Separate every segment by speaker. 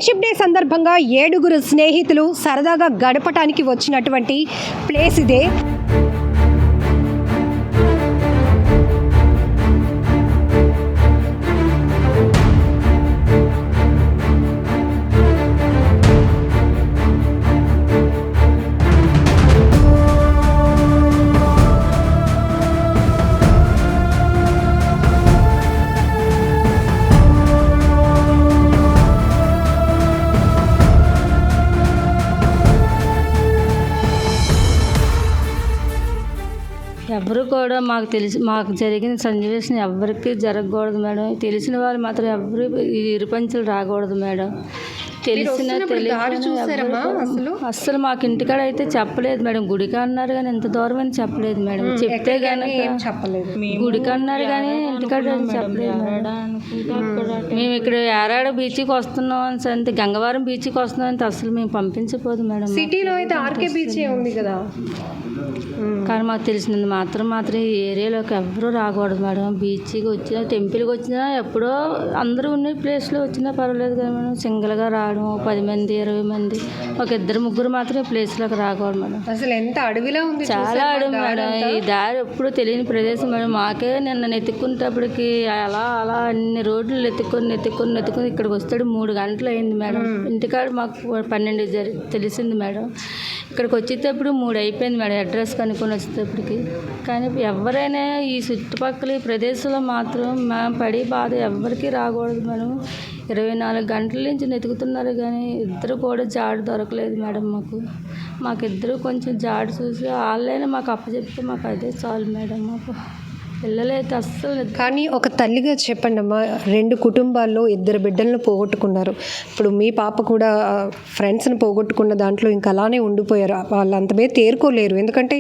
Speaker 1: Friendship day సందర్భంగా 7 స్నేహితులు సరదాగా గడపటానికి వచ్చినటువంటి ప్లేస్ ఇదే.
Speaker 2: ఎవరు కూడా మాకు జరిగిన సన్నివేశం ఎవరికి జరగకూడదు మేడం. తెలిసిన వాళ్ళు మాత్రం ఎవరు ఇరుపంచులు రాకూడదు మేడం. అస్సలు మాకు ఇంటికాడ అయితే చెప్పలేదు మేడం. గుడికి అన్నారు కానీ ఎంత దూరం అని చెప్పలేదు మేడం. చెప్తే కానీ
Speaker 1: చెప్పలేదు.
Speaker 2: గుడికి అన్నారు కానీ ఇంటికాడ చెప్పలేదు మేడం. మేము ఇక్కడ ఏరాడ బీచ్కి వస్తున్నాం అని అంతే, గంగవరం బీచ్కి వస్తున్నాం అంటే అసలు మేము పంపించకపోదు మేడం.
Speaker 1: సిటీలో అయితే ఆర్కే బీచ్ ఉంది కదా,
Speaker 2: కానీ మాకు తెలిసినందు మాత్రం ఈ ఏరియాలోకి ఎవరూ రాకూడదు మేడం. బీచ్కి వచ్చినా టెంపుల్కి వచ్చినా ఎప్పుడో అందరూ ఉన్న ప్లేస్లో వచ్చినా పర్వాలేదు కదా మేడం. సింగిల్గా రావడం 10 మంది 20 మంది ఒక 2-3 మాత్రం ఈ ప్లేస్లోకి రాకూడదు మేడం.
Speaker 1: అసలు ఎంత అడవిలా ఉంది,
Speaker 2: చాలా అడవి మేడం. ఈ దారి ఎప్పుడు తెలియని ప్రదేశం మేడం. మాకే నిన్న నెత్తుకునేటప్పటికి అలా అన్ని రోడ్లు ఎత్తుకొని ఇక్కడికి వస్తాడు 3 గంటలు అయింది మేడం. ఇంటికాడ మాకు 12 తెలిసింది మేడం. ఇక్కడికి వచ్చేటప్పుడు 3 అయిపోయింది మేడం అడ్రస్ కనుక్కొని వచ్చేటప్పటికి. కానీ ఎవరైనా ఈ చుట్టుపక్కల ఈ ప్రదేశంలో మాత్రం మేము పడి బాధ ఎవరికి రాకూడదు మేడం. 24 గంటల నుంచి వెతుకుతున్నారు కానీ ఇద్దరు కూడా జాడు దొరకలేదు మేడం. మాకిద్దరు కొంచెం జాడు చూసి వాళ్ళైనా మాకు అప్పచెప్తే మాకు అదే చాలు మేడం. మాకు పిల్లలైతే అస్సలు.
Speaker 1: కానీ ఒక తల్లిగా చెప్పండి అమ్మా, 2 కుటుంబాల్లో 2 బిడ్డలను పోగొట్టుకున్నారు. ఇప్పుడు మీ పాప కూడా ఫ్రెండ్స్ని పోగొట్టుకున్న దాంట్లో ఇంకా అలానే ఉండిపోయారు. వాళ్ళు అంతమే తేరుకోలేరు. ఎందుకంటే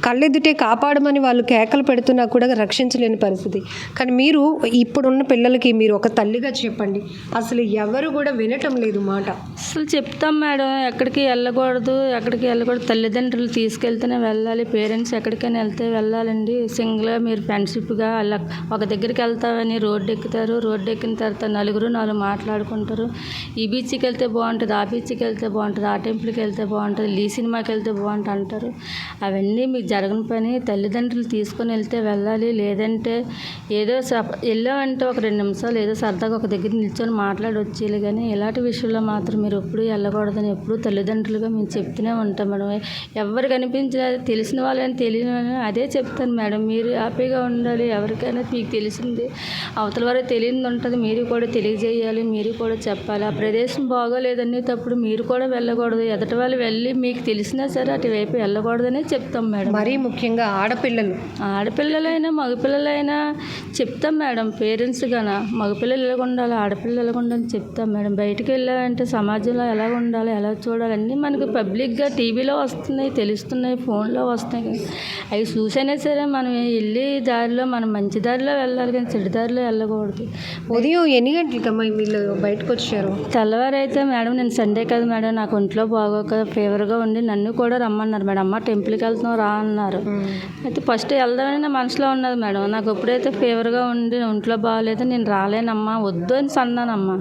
Speaker 1: కళ్ళెదుటే కాపాడమని వాళ్ళు కేకలు పెడుతున్నా కూడా రక్షించలేని పరిస్థితి. కానీ మీరు ఇప్పుడున్న పిల్లలకి మీరు ఒక తల్లిగా చెప్పండి, అసలు ఎవరు కూడా వినటం లేదు మాట.
Speaker 2: అసలు చెప్తాం మేడం, ఎక్కడికి వెళ్ళకూడదు. తల్లిదండ్రులు తీసుకెళ్తేనే వెళ్ళాలి. పేరెంట్స్ ఎక్కడికైనా వెళ్తే వెళ్ళాలండి. సింగిల్గా మీరు ఫ్రెండ్షిప్గా అలా ఒక దగ్గరికి వెళ్తామని రోడ్డు ఎక్కుతారు. రోడ్డు ఎక్కిన తర్వాత 4 మాట్లాడుకుంటారు. ఈ బీచ్కి వెళ్తే బాగుంటుంది, ఆ బీచ్కి వెళ్తే బాగుంటుంది, ఆ టెంపుల్కి వెళ్తే బాగుంటుంది, ఈ సినిమాకి వెళ్తే బాగుంటుంది అంటారు. అవన్నీ మీకు జరగని పని. తల్లిదండ్రులు తీసుకొని వెళ్తే వెళ్ళాలి. లేదంటే ఏదో వెళ్ళామంటే ఒక 2 నిమిషాలు ఏదో సరదాగా ఒక దగ్గర నిల్చొని మాట్లాడి వచ్చేయాలి. కానీ ఇలాంటి విషయంలో మాత్రం మీరు ఎప్పుడు వెళ్ళకూడదని ఎప్పుడు తల్లిదండ్రులుగా మేము చెప్తూనే ఉంటాం మేడం. ఎవరు కనిపించినా తెలిసిన వాళ్ళని తెలియని వాళ్ళని అదే చెప్తాను మేడం. మీరు హ్యాపీగా ఉండాలి. ఎవరికైనా మీకు తెలిసింది అవతల వారికి తెలియదు ఉంటుంది, మీరు కూడా తెలియజేయాలి, మీరు కూడా చెప్పాలి. ఆ ప్రదేశం బాగోలేదనేటప్పుడు మీరు కూడా వెళ్ళకూడదు. ఎదటి వాళ్ళు వెళ్ళి మీకు తెలిసినా సరే అటువైపు వెళ్ళకూడదనే చెప్తాం మేడం.
Speaker 1: మరీ ముఖ్యంగా
Speaker 2: ఆడపిల్లలైనా మగపిల్లలైనా చెప్తాం మేడం. పేరెంట్స్ గాన మగపిల్లలు ఎలాగ ఉండాలి, ఆడపిల్లలు ఎలాగ ఉండాలని చెప్తాం మేడం. బయటికి వెళ్ళాలంటే సమాజంలో ఎలా ఉండాలి, ఎలా చూడాలి అన్నీ మనకి పబ్లిక్గా టీవీలో వస్తున్నాయి, తెలుస్తున్నాయి, ఫోన్లో వస్తున్నాయి. అవి చూసైనా సరే మనం వెళ్ళి దారిలో మనం మంచి దారిలో వెళ్ళాలి కానీ చెడు దారిలో వెళ్ళకూడదు.
Speaker 1: ఉదయం ఎన్ని గంటలకమ్మా వీళ్ళు బయటకు వచ్చారు?
Speaker 2: తెల్లవారైతే మేడం నేను సండే కదా మేడం, నాకు ఒంట్లో బాగోక ఫీవర్గా ఉండి నన్ను కూడా రమ్మన్నారు మేడం. అమ్మ టెంపుల్కి వెళ్తున్నాం రా అన్నారు. అయితే ఫస్ట్ వెళ్దామని నా మనసులో ఉన్నది మేడం. నాకు ఎప్పుడైతే ఫీవర్గా ఉండి ఒంట్లో బాగాలేదు నేను రాలేనమ్మా, వద్దు అని అన్నానమ్మా.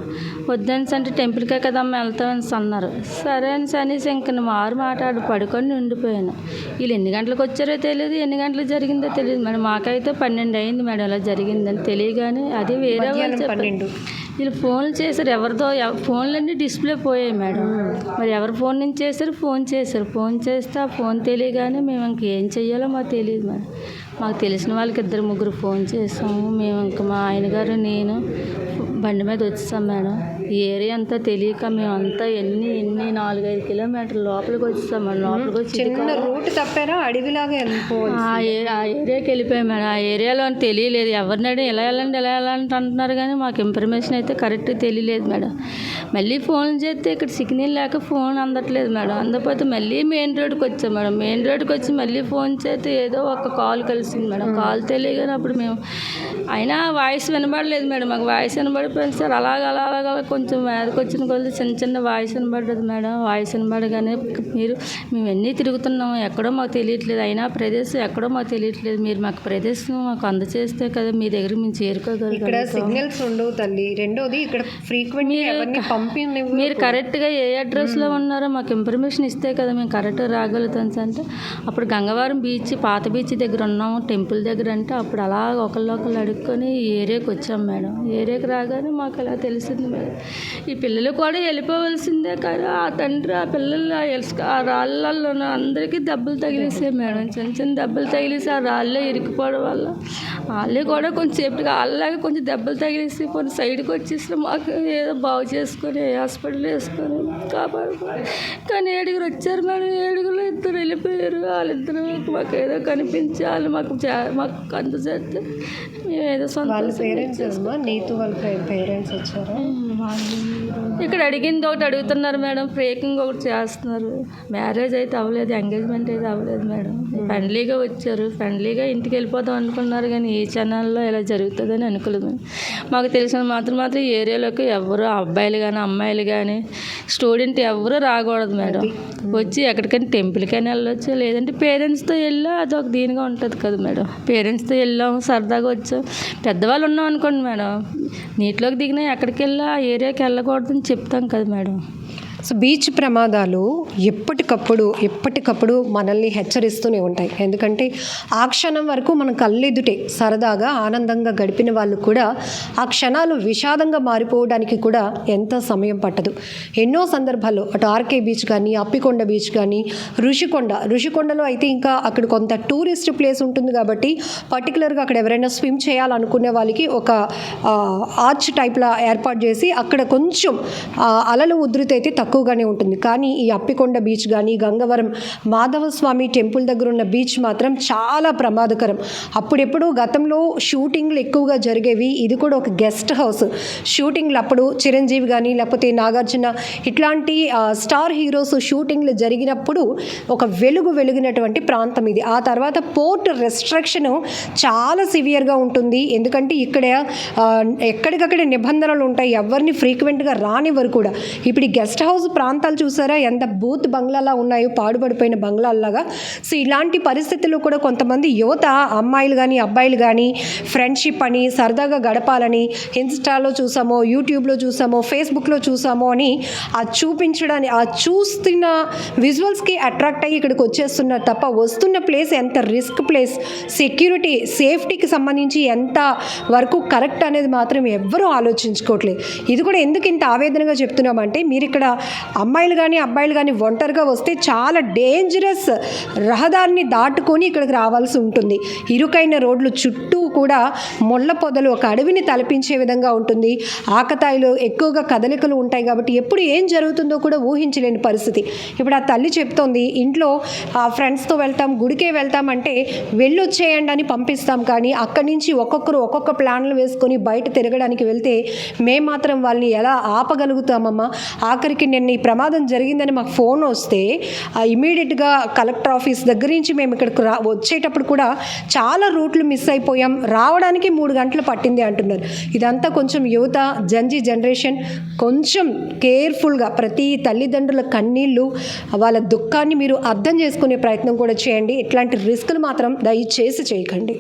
Speaker 2: వద్దని అంటే టెంపుల్కే కదమ్మా వెళ్తామని అన్నారు. సరే అని అనేసి ఇంక మాట్లాడి పడుకొని ఉండిపోయాను. వీళ్ళు ఎన్ని గంటలకు వచ్చారో తెలియదు, ఎన్ని గంటలకు జరిగిందో తెలియదు మేడం. మాకైతే 12 అయింది మేడం అలా జరిగిందని తెలియగానే. అది వేరే వీళ్ళు ఫోన్లు చేశారు. ఎవరిదో ఫోన్లన్నీ డిస్ప్లే పోయాయి మేడం. మరి ఎవరి ఫోన్ నుంచి చేశారు? ఫోన్ చేస్తే ఆ ఫోన్ తెలియగానే మేము ఇంకేం చెయ్యాలో మాకు తెలియదు మేడం. మాకు తెలిసిన వాళ్ళకి 2-3 ఫోన్ చేసాము. మేము ఇంకా మా ఆయన గారు నేను బండి మీద వచ్చేసాం మేడం. ఈ ఏరియా అంతా తెలియక మేమంతా ఎన్ని 4-5 కిలోమీటర్ల లోపలికి వచ్చేసాం మేడం. లోపలికి వచ్చి
Speaker 1: చిన్న రూట్ తప్పారా, అడవిలాగా
Speaker 2: ఆ ఏరియాకి వెళ్ళిపోయాం మేడం. ఆ ఏరియాలో తెలియలేదు. ఎవరినాడు ఎలా వెళ్ళాలంటే అంటున్నారు కానీ మాకు ఇన్ఫర్మేషన్ అయితే కరెక్ట్ తెలియలేదు మేడం. మళ్ళీ ఫోన్ చేస్తే ఇక్కడ సిగ్నల్ లేక ఫోన్ అందట్లేదు మేడం. అందకపోతే మళ్ళీ మెయిన్ రోడ్కి వచ్చాం మేడం. మెయిన్ రోడ్కి వచ్చి మళ్ళీ ఫోన్ చేస్తే ఏదో ఒక కాల్ కలిసింది మేడం. కాల్ తెలియగానే అప్పుడు మేము అయినా వాయిస్ వినబడలేదు మేడం. మాకు వాయిస్ వినబడిపోయింది సార్. అలాగ కొంచెం మీదకి వచ్చిన కొద్ది చిన్న చిన్న వాయిస్ వినబడ్డది మేడం. వాయిస్ వినబడగానే మేము ఎన్ని తిరుగుతున్నాం, ఎక్కడో మాకు తెలియట్లేదు, అయినా ప్రదేశం ఎక్కడో మాకు తెలియట్లేదు, మీరు మాకు ప్రదేశం మాకు అందచేస్తే కదా మీ దగ్గరికి మేము చేరుకోగలుగుతాం.
Speaker 1: ఇక్కడ సిగ్నల్స్ ఉండవు తల్లి. రెండోది ఇక్కడ ఫ్రీక్వెంట్
Speaker 2: మీరు కరెక్ట్గా ఏ అడ్రస్లో ఉన్నారో మాకు ఇన్ఫర్మేషన్ ఇస్తే కదా మేము కరెక్ట్గా రాగలుగుతాం అంటే అప్పుడు గంగవరం బీచ్, పాత బీచ్ దగ్గర ఉన్నాం, టెంపుల్ దగ్గర అంటే అప్పుడు అలా ఒకళ్ళు అడుక్కొని ఈ ఏరియాకి వచ్చాం మేడం. ఏరియాకి రాగానే మాకు అలా తెలిసింది మేడం. ఈ పిల్లలు కూడా వెళ్ళిపోవలసిందే కానీ ఆ తండ్రి ఆ పిల్లలు ఆ రాళ్ళల్లో అందరికీ దెబ్బలు తగిలేసాయి మేడం. చిన్న చిన్న దెబ్బలు తగిలేసి ఆ రాళ్ళే ఇరికిపోవడం వల్ల వాళ్ళే కూడా కొంచెంసేపటికి వాళ్ళలాగా కొంచెం దెబ్బలు తగిలేసి కొన్ని సైడ్కి వచ్చేసి మాకు ఏదో బాగు చేసుకొని హాస్పిటల్ వేసుకొని కాపాడుకొని, కానీ 7 వచ్చారు మేడం. 7 ఇద్దరు వెళ్ళిపోయారు. వాళ్ళిద్దరు మాకు ఏదో కనిపించి వాళ్ళు మాకు అంత చేస్తే మేము ఏదో సొంత
Speaker 1: పేరెంట్స్ వచ్చారు.
Speaker 2: ఇక్కడ అడిగింది ఒకటి అడుగుతున్నారు మేడం, బ్రేకింగ్ ఒకటి చేస్తున్నారు. మ్యారేజ్ అయితే అవ్వలేదు, ఎంగేజ్మెంట్ అయితే అవ్వలేదు మేడం. ఫ్రెండ్లీగా వచ్చారు, ఫ్రెండ్లీగా ఇంటికి వెళ్ళిపోతాం అనుకున్నారు, కానీ ఈ ఛానల్లో ఇలా జరుగుతుందని అనుకోలేదు. మాకు తెలిసిన మాత్రం ఈ ఏరియాలోకి ఎవరు అబ్బాయిలు కానీ అమ్మాయిలు కానీ స్టూడెంట్ ఎవరు రాకూడదు మేడం. వచ్చి ఎక్కడికైనా టెంపుల్కైనా వెళ్ళొచ్చు, లేదంటే పేరెంట్స్తో వెళ్ళా అదొక దీనిగా ఉంటుంది కదా మేడం. పేరెంట్స్తో వెళ్ళాము, సరదాగా వచ్చాం. పెద్దవాళ్ళు ఉన్నాం అనుకోండి మేడం, నీటిలోకి దిగినా ఎక్కడికి వెళ్ళా ఆ ఏరియాకి వెళ్ళకూడదని చెప్తాం కదా మేడం.
Speaker 1: సో బీచ్ ప్రమాదాలు ఎప్పటికప్పుడు మనల్ని హెచ్చరిస్తూనే ఉంటాయి. ఎందుకంటే ఆ క్షణం వరకు మన కళ్ళెదుటే సరదాగా ఆనందంగా గడిపిన వాళ్ళు కూడా ఆ క్షణాలు విషాదంగా మారిపోవడానికి కూడా ఎంత సమయం పట్టదు. ఎన్నో సందర్భాల్లో అటు ఆర్కే బీచ్ కానీ, అప్పికొండ బీచ్ కానీ, ఋషికొండలో అయితే ఇంకా అక్కడ కొంత టూరిస్ట్ ప్లేస్ ఉంటుంది కాబట్టి పర్టికులర్గా అక్కడ ఎవరైనా స్విమ్ చేయాలనుకునే వాళ్ళకి ఒక ఆర్చ్ టైప్లా ఏర్పాటు చేసి అక్కడ కొంచెం అలలు ఉధృతి అయితే తక్కువగానే ఉంటుంది. కానీ ఈ అప్పికొండ బీచ్ కానీ, గంగవరం మాధవస్వామి టెంపుల్ దగ్గర ఉన్న బీచ్ మాత్రం చాలా ప్రమాదకరం. అప్పుడెప్పుడు గతంలో షూటింగ్లు ఎక్కువగా జరిగేవి. ఇది కూడా ఒక గెస్ట్ హౌస్. షూటింగ్లు అప్పుడు చిరంజీవి కానీ లేకపోతే నాగార్జున ఇట్లాంటి స్టార్ హీరోస్ షూటింగ్లు జరిగినప్పుడు ఒక వెలిగినటువంటి ప్రాంతం ఇది. ఆ తర్వాత పోర్ట్ రెస్ట్రిక్షన్ చాలా సివియర్గా ఉంటుంది. ఎందుకంటే ఇక్కడ ఎక్కడికక్కడ నిబంధనలు ఉంటాయి, ఎవరిని ఫ్రీక్వెంట్గా రానివ్వరు కూడా. ఇప్పుడు ఈ గెస్ట్ హౌస్ ప్రాంతాలు చూసారా ఎంత బూత్ బంగ్లాలా ఉన్నాయో, పాడుపడిపోయిన బంగ్లాల్లాగా. సో ఇలాంటి పరిస్థితుల్లో కూడా కొంతమంది యువత, అమ్మాయిలు కానీ అబ్బాయిలు కానీ ఫ్రెండ్షిప్ అని సరదాగా గడపాలని ఇన్స్టాలో చూసామో, యూట్యూబ్లో చూసామో, ఫేస్బుక్లో చూసామో అని ఆ చూపించడానికి, ఆ చూస్తున్న విజువల్స్కి అట్రాక్ట్ అయ్యి ఇక్కడికి వచ్చేస్తున్నారు తప్ప వస్తున్న ప్లేస్ ఎంత రిస్క్ ప్లేస్, సెక్యూరిటీ సేఫ్టీకి సంబంధించి ఎంత వరకు కరెక్ట్ అనేది మాత్రం ఎవ్వరూ ఆలోచించుకోవట్లేదు. ఇది కూడా ఎందుకు ఇంత ఆవేదనగా చెప్తున్నామంటే, మీరు ఇక్కడ అమ్మాయిలు కానీ అబ్బాయిలు కానీ ఒంటరిగా వస్తే చాలా డేంజరస్ రహదారిని దాటుకొని ఇక్కడికి రావాల్సి ఉంటుంది. ఇరుకైన రోడ్లు చుట్టూ కూడా ముళ్ళ పొదలు, ఒక అడవిని తలపించే విధంగా ఉంటుంది. ఆకతాయిలు ఎక్కువగా కదలికలు ఉంటాయి కాబట్టి ఎప్పుడు ఏం జరుగుతుందో కూడా ఊహించలేని పరిస్థితి. ఇప్పుడు ఆ తల్లి చెప్తోంది, ఇంట్లో ఫ్రెండ్స్తో వెళ్తాం, గుడికే వెళ్తామంటే వెళ్ళొచ్చేయండి అని పంపిస్తాం, కానీ అక్కడి నుంచి ఒక్కొక్కరు ఒక్కొక్క ప్లాన్లు వేసుకొని బయట తిరగడానికి వెళ్తే మేము మాత్రం వాళ్ళని ఎలా ఆపగలుగుతామమ్మా? ఆఖరికి నిన్న ఈ ప్రమాదం జరిగిందని మాకు ఫోన్ వస్తే ఇమీడియట్గా కలెక్టర్ ఆఫీస్ దగ్గర నుంచి మేము ఇక్కడికి వచ్చేటప్పుడు కూడా చాలా రూట్లు మిస్ అయిపోయాం, రావడానికి 3 గంటలు పట్టింది అంటున్నారు. ఇదంతా కొంచెం యువత, జనరేషన్ కొంచెం కేర్ఫుల్గా ప్రతి తల్లిదండ్రుల కన్నీళ్ళు, వాళ్ళ దుఃఖాన్ని మీరు అర్థం చేసుకునే ప్రయత్నం కూడా చేయండి. ఇట్లాంటి రిస్కులు మాత్రం దయచేసి చేయకండి.